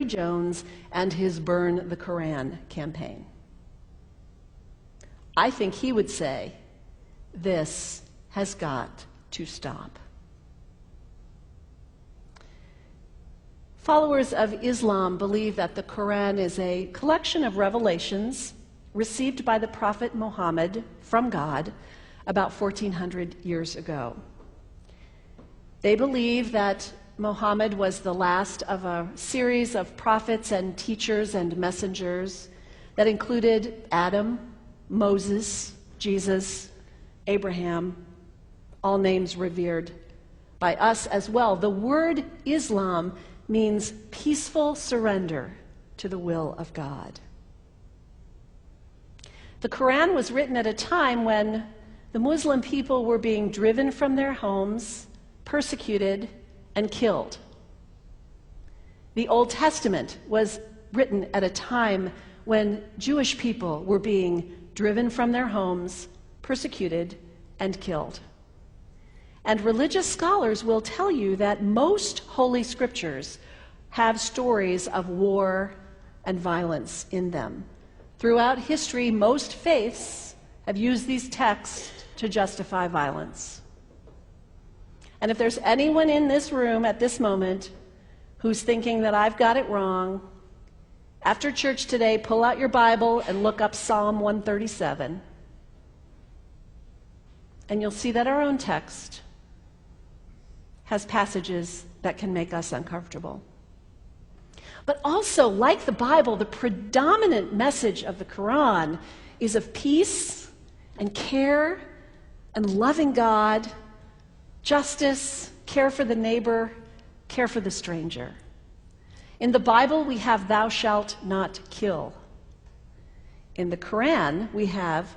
Jones and his Burn the Koran campaign. I think he would say, this has got to stop. Followers of Islam believe that the Quran is a collection of revelations received by the Prophet Muhammad from God about 1400 years ago. They believe that Muhammad was the last of a series of prophets and teachers and messengers that included Adam, Moses, Jesus, Abraham, all names revered by us as well. The word Islam means peaceful surrender to the will of God. The Quran was written at a time when the Muslim people were being driven from their homes, persecuted, and killed. The Old Testament was written at a time when Jewish people were being driven from their homes, persecuted, and killed. And religious scholars will tell you that most Holy Scriptures have stories of war and violence in them. Throughout history, most faiths have used these texts to justify violence. And if there's anyone in this room at this moment who's thinking that I've got it wrong, after church today, pull out your Bible and look up Psalm 137. And you'll see that our own text has passages that can make us uncomfortable. But also, like the Bible, the predominant message of the Quran is of peace and care and loving God, justice, care for the neighbor, care for the stranger. In the Bible, we have thou shalt not kill. In the Quran, we have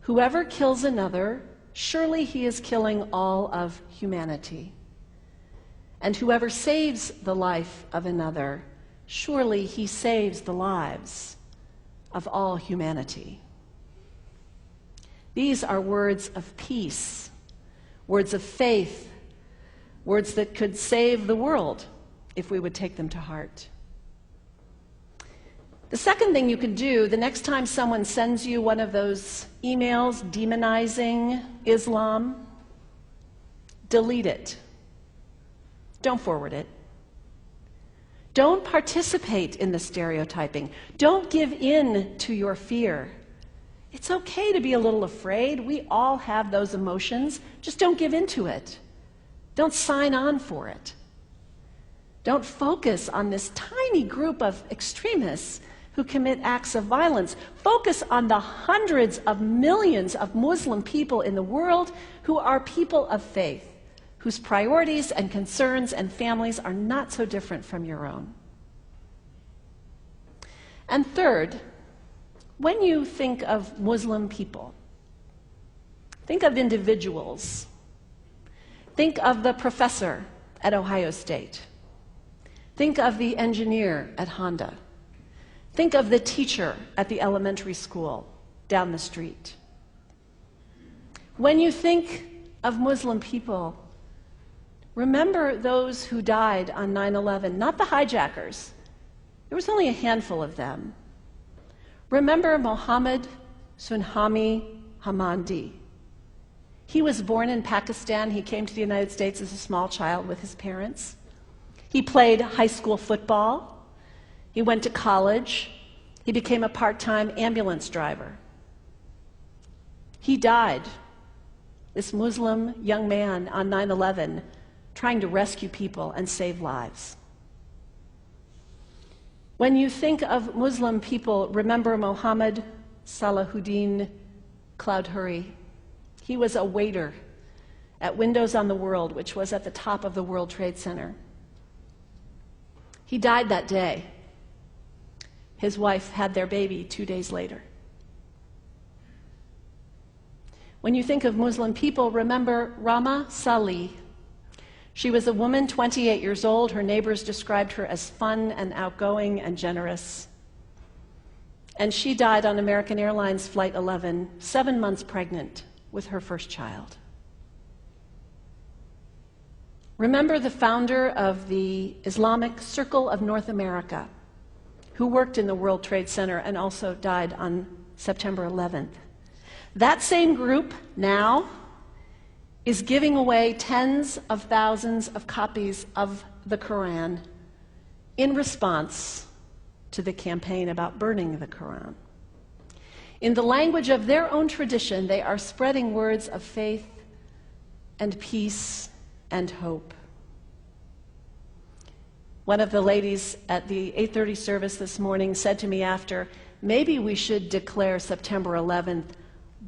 whoever kills another, surely he is killing all of humanity. And whoever saves the life of another, surely he saves the lives of all humanity. These are words of peace, words of faith, words that could save the world if we would take them to heart. The second thing you can do the next time someone sends you one of those emails demonizing Islam, delete it. Don't forward it. Don't participate in the stereotyping. Don't give in to your fear. It's okay to be a little afraid. We all have those emotions. Just don't give in to it. Don't sign on for it. Don't focus on this tiny group of extremists who commit acts of violence. Focus on the hundreds of millions of Muslim people in the world who are people of faith, whose priorities and concerns and families are not so different from your own. And third, when you think of Muslim people, think of individuals. Think of the professor at Ohio State. Think of the engineer at Honda. Think of the teacher at the elementary school down the street. When you think of Muslim people, remember those who died on 9/11, not the hijackers. There was only a handful of them. Remember Mohammed Sunhami Hamandi. He was born in Pakistan. He came to the United States as a small child with his parents. He played high school football. He went to college. He became a part-time ambulance driver. He died, this Muslim young man, on 9/11, trying to rescue people and save lives. When you think of Muslim people, remember Mohammed Salahuddin Cloudhurry. He was a waiter at Windows on the World, which was at the top of the World Trade Center. He died that day. His wife had their baby 2 days later. When you think of Muslim people, remember Rama Salih. She was a woman, 28 years old. Her neighbors described her as fun and outgoing and generous. And she died on American Airlines Flight 11, 7 months pregnant with her first child. Remember the founder of the Islamic Circle of North America, who worked in the World Trade Center and also died on September 11th. That same group now is giving away tens of thousands of copies of the Quran in response to the campaign about burning the Quran. In the language of their own tradition, they are spreading words of faith and peace and hope. One of the ladies at the 8:30 service this morning said to me after, maybe we should declare September 11th,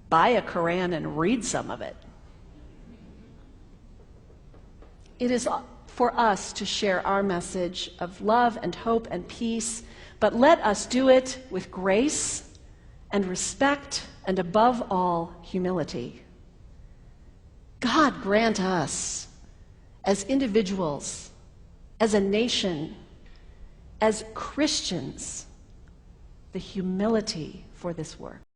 buy a Quran and read some of it. It is for us to share our message of love and hope and peace, but let us do it with grace and respect and above all, humility. God grant us, as individuals, as a nation, as Christians, the humility for this work.